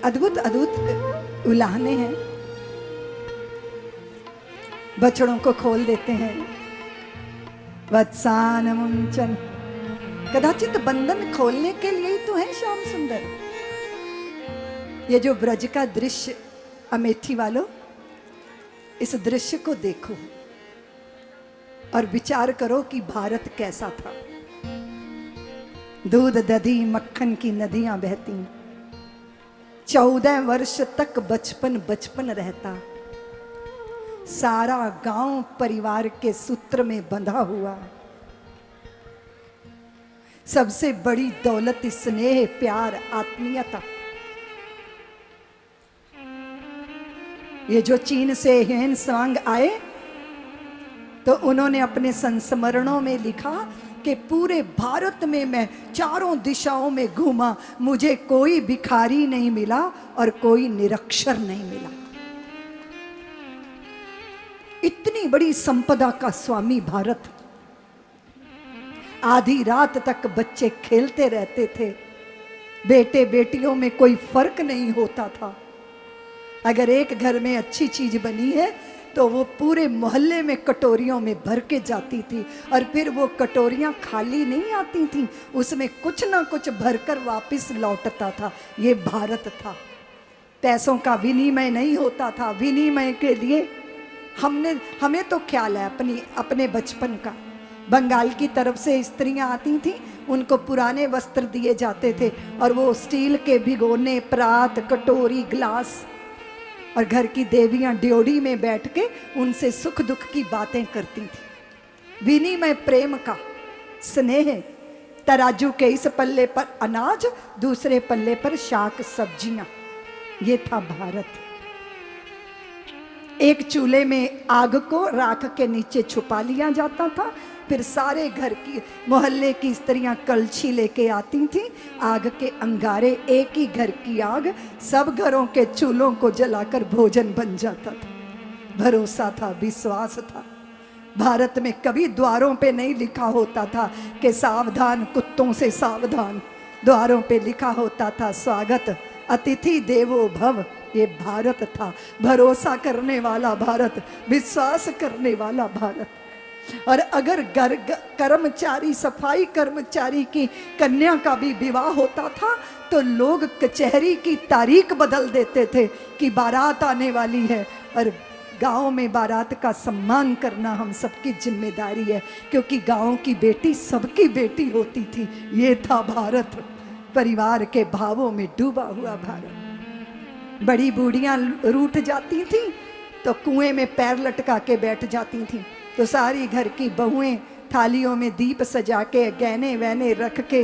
अद्भुत अद्भुत उलाहने हैं। बछड़ों को खोल देते हैं, वत्सान मुंचन, कदाचित बंधन खोलने के लिए ही तो है श्याम सुंदर। ये जो ब्रज का दृश्य, अमेठी वालों, इस दृश्य को देखो और विचार करो कि भारत कैसा था। दूध दधी मक्खन की नदियां बहती, 14 वर्ष तक बचपन बचपन रहता, सारा गांव परिवार के सूत्र में बंधा हुआ, सबसे बड़ी दौलत स्नेह प्यार आत्मीयता। ये जो चीन से ह्वेन सांग आए तो उन्होंने अपने संस्मरणों में लिखा कि पूरे भारत में मैं चारों दिशाओं में घूमा, मुझे कोई भिखारी नहीं मिला और कोई निरक्षर नहीं मिला। इतनी बड़ी संपदा का स्वामी भारत। आधी रात तक बच्चे खेलते रहते थे, बेटे बेटियों में कोई फर्क नहीं होता था। अगर एक घर में अच्छी चीज बनी है तो वो पूरे मोहल्ले में कटोरियों में भर के जाती थी, और फिर वो कटोरियां खाली नहीं आती थीं, उसमें कुछ ना कुछ भरकर वापस लौटता था। ये भारत था। पैसों का विनिमय नहीं होता था। विनिमय के लिए हमें तो ख्याल है अपने बचपन का, बंगाल की तरफ से स्त्रियां आती थीं, उनको पुराने वस्त्र दिए जाते थे और वो स्टील के भिगोने, परात, कटोरी, गिलास, और घर की देवियां ड्योढ़ी में बैठ के उनसे सुख दुख की बातें करती थी। विनिमय प्रेम का, स्नेह। तराजू के इस पल्ले पर अनाज, दूसरे पल्ले पर शाक सब्जियां। ये था भारत। एक चूल्हे में आग को राख के नीचे छुपा लिया जाता था, फिर सारे घर की मोहल्ले की स्त्रियां कलछी लेके आती थीं, आग के अंगारे, एक ही घर की आग, सब घरों के चूल्हों को जलाकर भोजन बन जाता था। भरोसा था, विश्वास था। भारत में कभी द्वारों पे नहीं लिखा होता था कि सावधान कुत्तों से सावधान, द्वारों पे लिखा होता था स्वागत, अतिथि देवो भव। ये भारत था, भरोसा करने वाला भारत, विश्वास करने वाला भारत। और अगर कर्मचारी, सफाई कर्मचारी की कन्या का भी विवाह होता था तो लोग कचहरी की तारीख बदल देते थे कि बारात आने वाली है, और गांव में बारात का सम्मान करना हम सबकी जिम्मेदारी है, क्योंकि गांव की बेटी सबकी बेटी होती थी। ये था भारत, परिवार के भावों में डूबा हुआ भारत। बड़ी बूढ़ियां रूठ जाती थीं तो कुएं में पैर लटका के बैठ जाती थीं, तो सारी घर की बहुएं थालियों में दीप सजा के, गहने वहने रख के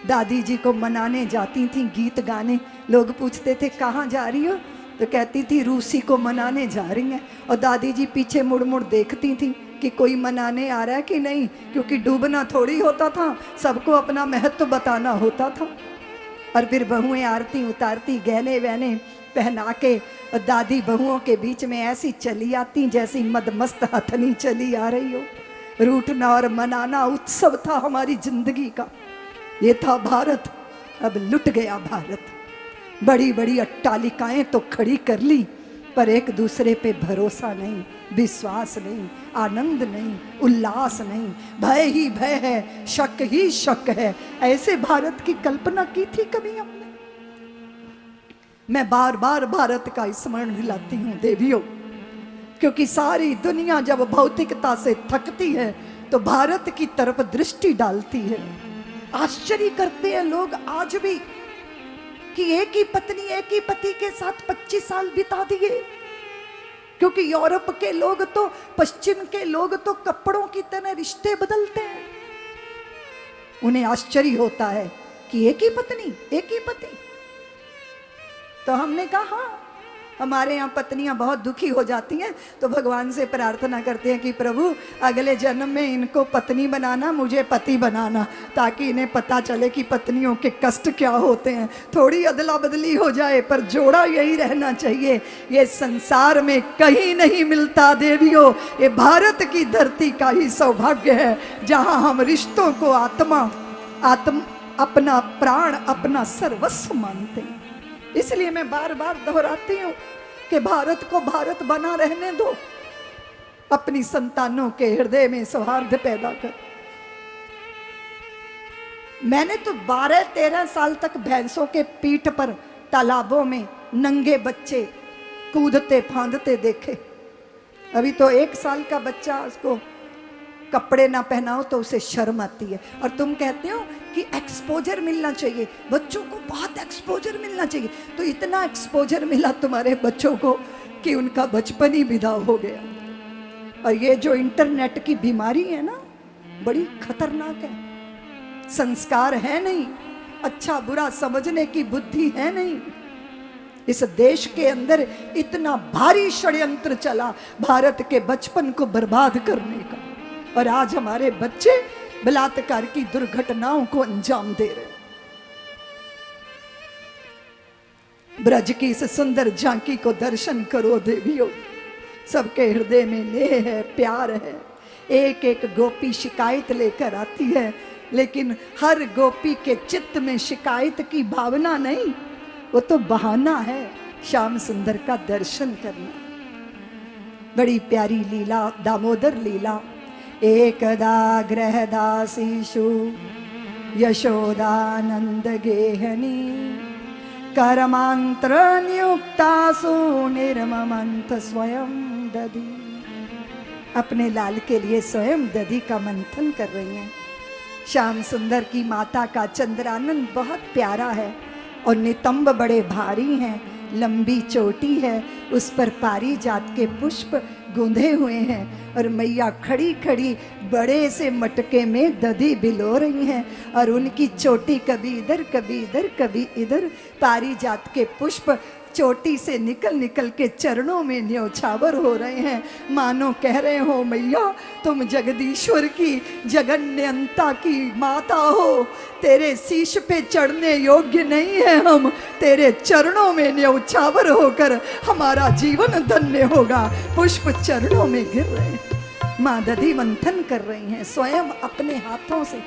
दादी जी को मनाने जाती थीं, गीत गाने। लोग पूछते थे कहाँ जा रही हो, तो कहती थी रूसी को मनाने जा रही हैं। और दादी जी पीछे मुड़ मुड़ देखती थी कि कोई मनाने आ रहा है कि नहीं, क्योंकि डूबना थोड़ी होता था, सबको अपना महत्व बताना होता था। और फिर बहुएं आरती उतारती, गहने वहने पहना के, और दादी बहुओं के बीच में ऐसी चली आती जैसी मदमस्त हथनी चली आ रही हो। रूठना और मनाना उत्सव था हमारी जिंदगी का। ये था भारत। अब लुट गया भारत। बड़ी बड़ी अट्टालिकाएं तो खड़ी कर ली, पर एक दूसरे पे भरोसा नहीं, विश्वास नहीं, आनंद नहीं, उल्लास नहीं, भय ही भय है, शक ही शक है। ऐसे भारत की कल्पना की थी कभी हमने? मैं बार बार भारत का स्मरण दिलाती हूँ देवियों, क्योंकि सारी दुनिया जब भौतिकता से थकती है तो भारत की तरफ दृष्टि डालती है। आश्चर्य करते हैं लोग आज भी कि एक ही पत्नी एक ही पति के साथ 25 साल बिता दिए, क्योंकि यूरोप के लोग तो, पश्चिम के लोग तो कपड़ों की तरह रिश्ते बदलते हैं। उन्हें आश्चर्य होता है कि एक ही पत्नी एक ही पति। तो हमने कहा हाँ, हमारे यहाँ पत्नियां बहुत दुखी हो जाती हैं, तो भगवान से प्रार्थना करते हैं कि प्रभु अगले जन्म में इनको पत्नी बनाना, मुझे पति बनाना, ताकि इन्हें पता चले कि पत्नियों के कष्ट क्या होते हैं। थोड़ी अदला बदली हो जाए पर जोड़ा यही रहना चाहिए। ये संसार में कहीं नहीं मिलता देवियों। ये भारत की धरती का ही सौभाग्य है, जहाँ हम रिश्तों को अपना प्राण, अपना सर्वस्व मानते हैं। इसलिए मैं बार बार दोहराती हूं कि भारत को भारत बना रहने दो, अपनी संतानों के हृदय में सौहार्द पैदा कर। मैंने तो 12-13 साल तक भैंसों के पीठ पर तालाबों में नंगे बच्चे कूदते फांदते देखे। अभी तो 1 साल का बच्चा, उसको कपड़े ना पहनाओ तो उसे शर्म आती है। और तुम कहते हो कि एक्सपोजर मिलना चाहिए, बच्चों को बहुत एक्सपोजर मिलना चाहिए। तो इतना एक्सपोजर मिला तुम्हारे बच्चों को कि उनका बचपन ही विदा हो गया। और ये जो इंटरनेट की बीमारी है ना, बड़ी खतरनाक है। संस्कार है नहीं, अच्छा बुरा समझने की बुद्धि है नहीं। इस देश के अंदर इतना भारी षड्यंत्र चला भारत के बचपन को बर्बाद करने का, और आज हमारे बच्चे बलात्कार की दुर्घटनाओं को अंजाम दे रहे हैं। ब्रज की इस सुंदर झांकी को दर्शन करो देवियों, सबके हृदय में नेह है, प्यार है। एक एक गोपी शिकायत लेकर आती है, लेकिन हर गोपी के चित्त में शिकायत की भावना नहीं, वो तो बहाना है श्याम सुंदर का दर्शन करना। बड़ी प्यारी लीला, दामोदर लीला। एकदा गृहदासीषु यशोदानंद गेहनी कर्मांत्र नियुक्तासु निर्ममंथ स्वयं दधी। अपने लाल के लिए स्वयं दधी का मंथन कर रही हैं। श्याम सुंदर की माता का चंद्रानन बहुत प्यारा है और नितंब बड़े भारी हैं, लंबी चोटी है, उस पर पारिजात के पुष्प गूंधे हुए हैं और मैया खड़ी खड़ी बड़े से मटके में दधी बिलो रही हैं और उनकी चोटी कभी इधर कभी इधर कभी इधर, पारिजात के पुष्प चोटी से निकल निकल के चरणों में न्योछावर हो रहे हैं, मानो कह रहे हो मैया तुम जगदीश्वर की जगन्यंता की माता हो, तेरे शीश पे चढ़ने योग्य नहीं है हम, तेरे चरणों में न्योछावर होकर हमारा जीवन धन्य होगा। पुष्प चरणों में गिर रहे हैं, माँ दधी मंथन कर रही हैं स्वयं अपने हाथों से।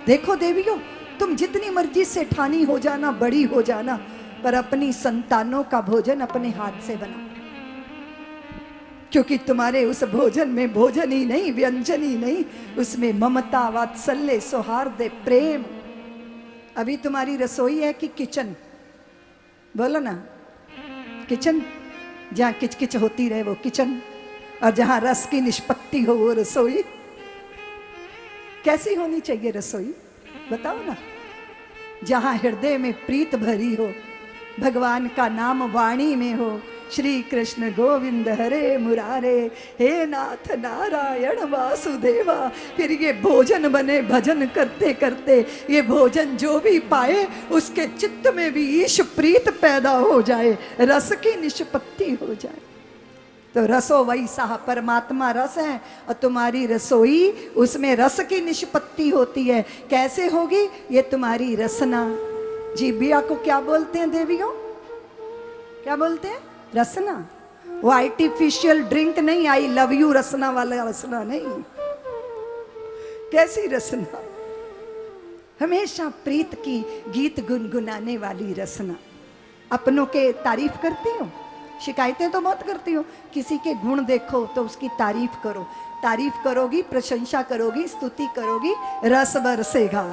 देखो देवियों, तुम जितनी मर्जी से ठानी हो जाना, बड़ी हो जाना, पर अपनी संतानों का भोजन अपने हाथ से बनाओ, क्योंकि तुम्हारे उस भोजन में भोजन ही नहीं, व्यंजन ही नहीं, उसमें ममता, वात्सल्य, सौहार्द, प्रेम। अभी तुम्हारी रसोई है कि किचन? बोलो ना, किचन। जहां किचकिच होती रहे वो किचन, और जहां रस की निष्पत्ति हो वो रसोई। कैसी होनी चाहिए रसोई, बताओ ना? जहां हृदय में प्रीत भरी हो, भगवान का नाम वाणी में हो, श्री कृष्ण गोविंद हरे मुरारे, हे नाथ नारायण वासुदेवा। फिर ये भोजन बने, भजन करते करते ये भोजन जो भी पाए उसके चित्त में भी ईश प्रीत पैदा हो जाए, रस की निष्पत्ति हो जाए। तो रसो वैसा, परमात्मा रस है और तुम्हारी रसोई उसमें रस की निष्पत्ति होती है। कैसे होगी? ये तुम्हारी रसना। जीबिया को क्या बोलते हैं देवियों? क्या बोलते हैं? रसना। वो आर्टिफिशियल ड्रिंक नहीं, आई लव यू रसना वाला रसना नहीं। कैसी रसना? हमेशा प्रीत की गीत गुनगुनाने वाली रसना। अपनों के तारीफ करती हो, शिकायतें तो बहुत करती हो, किसी के गुण देखो तो उसकी तारीफ करो। तारीफ करोगी, प्रशंसा करोगी, स्तुति करोगी, रस बरसेगा,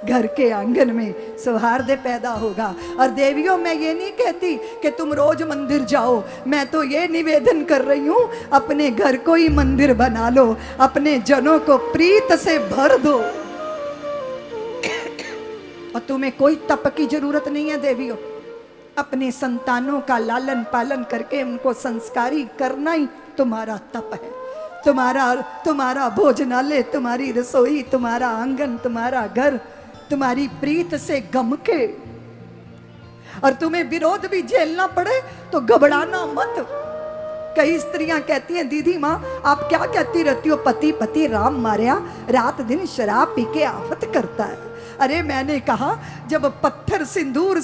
घर के आंगन में सौहार्द पैदा होगा। और देवियों, मैं ये नहीं कहती कि तुम रोज मंदिर जाओ, मैं तो ये निवेदन कर रही हूँ अपने घर को ही मंदिर बना लो, अपने जनों को प्रीत से भर दो। और तुम्हें कोई तप की जरूरत नहीं है देवियों, अपने संतानों का लालन पालन करके उनको संस्कारी करना ही तुम्हारा तप है। तुम्हारा भोजनालय, तुम्हारी रसोई, तुम्हारा आंगन, तुम्हारा घर तुम्हारी प्रीत से गमके। और तुम्हें विरोध भी झेलना पड़े तो घबराना मत। कई स्त्रियां कहती हैं, दीदी माँ आप क्या कहती रहती हो, पति पति राम मारिया, रात दिन शराब पी के आफत करता है। अरे मैंने कहा, जब पत्थर सिंदूर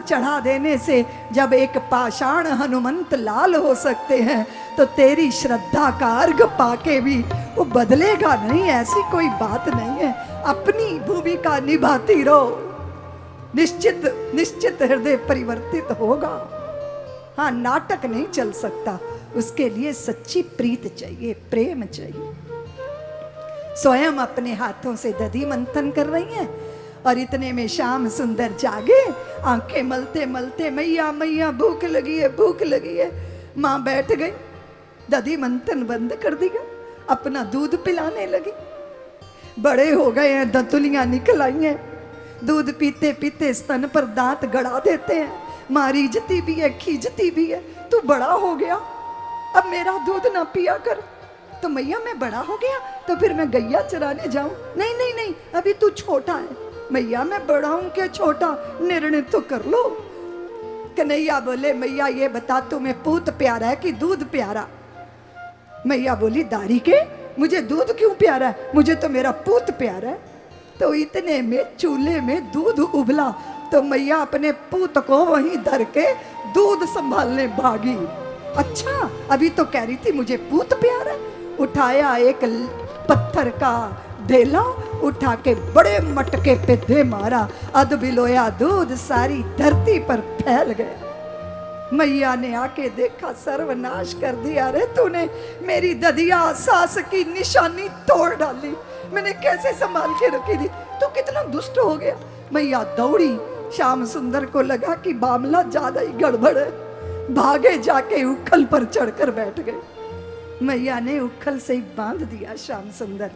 चढ़ा देने से जब एक पाषाण हनुमंत लाल हो सकते हैं, तो तेरी श्रद्धा का अर्घ पाके भी वो बदलेगा नहीं, ऐसी कोई बात नहीं है। अपनी भूमिका निभाती रहो, निश्चित निश्चित हृदय परिवर्तित होगा। हाँ, नाटक नहीं चल सकता, उसके लिए सच्ची प्रीत चाहिए, प्रेम चाहिए। स्वयं अपने हाथों से दधी मंथन कर रही हैं और इतने में श्याम सुंदर जागे, आंखें मलते मलते, मैया मैया भूख लगी है, भूख लगी है। माँ बैठ गई, दधी मंथन बंद कर दिया, अपना दूध पिलाने लगी। बड़े हो गए हैं, दंतुलियां निकल आई हैं, दूध पीते पीते स्तन पर दांत गड़ा देते हैं। माँ रीझती भी है, खींचती भी है, तू बड़ा हो गया, अब मेरा दूध ना पिया कर। तो मैया मैं बड़ा हो गया तो फिर मैं गैया चराने जाऊं? नहीं नहीं नहीं, अभी तू छोटा है। मैया मैं बड़ा हूं क्या छोटा, निर्णय तो कर लो। कन्हैया बोले, मैया ये बता तुम्हें पूत प्यारा है कि दूध प्यारा? मैया बोली, दारी के, मुझे दूध क्यों प्यारा है, मुझे तो मेरा पूत प्यारा है। तो इतने में चूल्हे में दूध उबला, तो मैया अपने पूत को वहीं धर के दूध संभालने भागी। अच्छा, अभी तो कह रही थी मुझे पूत प्यारा है। उठाया एक पत्थर का ढेला, उठा के बड़े मटके पे दे मारा, अध बिलोया दूध सारी धरती पर फैल गया। मैया ने आके देखा, सर्वनाश कर दिया रे तूने, मेरी ददिया सास की निशानी तोड़ डाली, मैंने कैसे संभाल के रखी थी, तू कितना दुष्ट हो गया। मैया दौड़ी, श्याम सुंदर को लगा कि मामला ज्यादा ही गड़बड़ है, भागे जाके उखल पर चढ़कर बैठ गए। मैया ने उखल से ही बांध दिया श्याम सुंदर,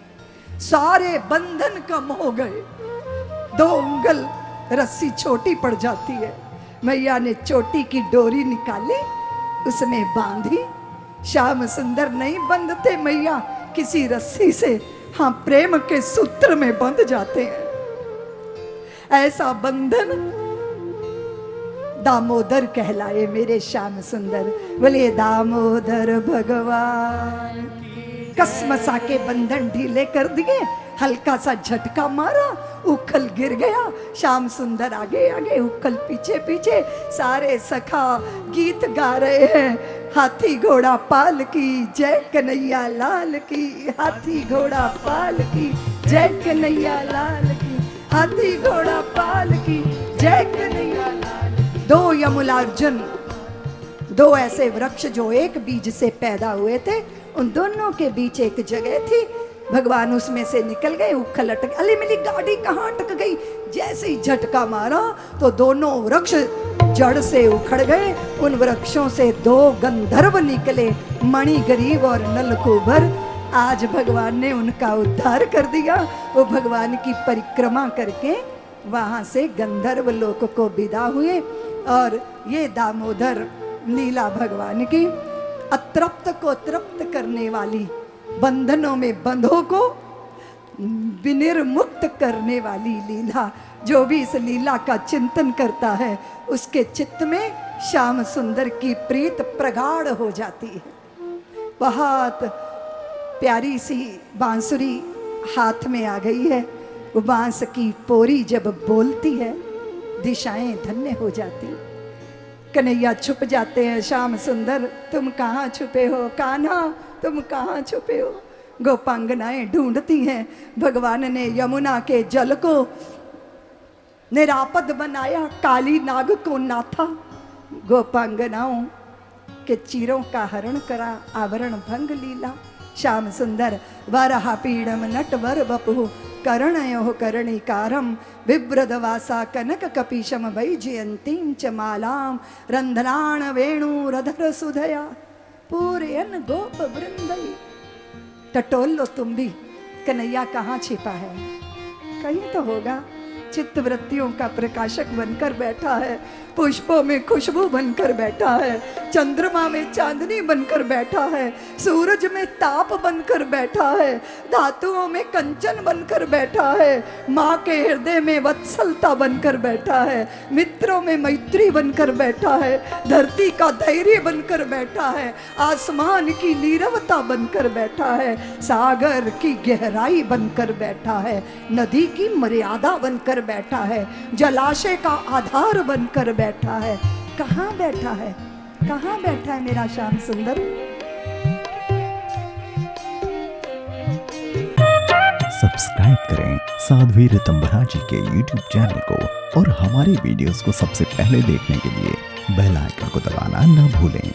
सारे बंधन कम हो गए। 2 उंगल रस्सी छोटी पड़ जाती है। मैया ने चोटी की डोरी निकाली, उसमें बांधी। श्याम सुंदर नहीं बंधते मैया किसी रस्सी से, हाँ प्रेम के सूत्र में बंध जाते हैं। ऐसा बंधन दामोदर कहलाए मेरे श्याम सुंदर। बोले दामोदर भगवान। कसमसा के बंधन ढीले कर दिए, हल्का सा झटका मारा, उखल गिर गया। श्याम सुंदर आगे आगे, उखल पीछे पीछे। सारे सखा गीत गा रहे हैं, हाथी घोड़ा पाल की जय कन्हैया लाल की, हाथी घोड़ा पाल की जय कन्हैया लाल की, हाथी घोड़ा पाल की जय कन्हैया लाल। 2 यमुलार्जुन, 2 ऐसे वृक्ष जो एक बीज से पैदा हुए थे, उन दोनों के बीच एक जगह थी। भगवान उसमें से निकल गए, उखल अटक, अली मिली गाड़ी कहाँ अटक गई। जैसे ही झटका मारा तो दोनों वृक्ष जड़ से उखड़ गए। उन वृक्षों से 2 गंधर्व निकले, मणिगरीब और नलकूबर। आज भगवान ने उनका उद्धार कर दिया। वो भगवान की परिक्रमा करके वहां से गंधर्व लोक को विदा हुए। और ये दामोदर लीला भगवान की अतृप्त को तृप्त करने वाली, बंधनों में बंधों को विनिर्मुक्त करने वाली लीला। जो भी इस लीला का चिंतन करता है उसके चित्त में श्याम सुंदर की प्रीत प्रगाढ़ हो जाती है। बहुत प्यारी सी बांसुरी हाथ में आ गई है। वो बांस की पोरी जब बोलती है, दिशाएं धन्य हो जाती। कन्हैया छुप जाते हैं, श्याम सुंदर तुम कहाँ छुपे हो, कान्हा तुम कहाँ छुपे हो। गोपांगनाएं ढूंढती हैं। भगवान ने यमुना के जल को निरापद बनाया, काली नाग को नाथा, गोपांगनाओं के चीरों का हरण करा, आवरण भंग लीला। श्याम सुंदर वरहा पीड़म नटवर बपु करणयो करणिकारम बिभ्रदवासा कनक कपीशम वैजयंतीं च मालाम रंधनान वेणु रधर सुधया पूरयन गोप वृंदई। टटोल लो तुम भी, कन्हैया कहाँ छिपा है, कहीं तो होगा। चित्त वृत्तियों का प्रकाशक बनकर बैठा है, पुष्पों में खुशबू बनकर बैठा है, चंद्रमा में चांदनी बनकर बैठा है, सूरज में ताप बनकर बैठा है, धातुओं में कंचन बनकर बैठा है, माँ के हृदय में वत्सलता बनकर बैठा है, मित्रों में मैत्री बनकर बैठा है, धरती का धैर्य बनकर बैठा है, आसमान की नीरवता बनकर बैठा है, सागर की गहराई बनकर बैठा है, नदी की मर्यादा बनकर बैठा है, जलाशय का आधार बनकर बैठा है। कहाँ बैठा है, कहाँ बैठा है मेरा श्याम सुंदर। सब्सक्राइब करें साध्वी ऋतंभरा जी के YouTube चैनल को और हमारे वीडियोस को सबसे पहले देखने के लिए बेल आइकन को दबाना न भूलें।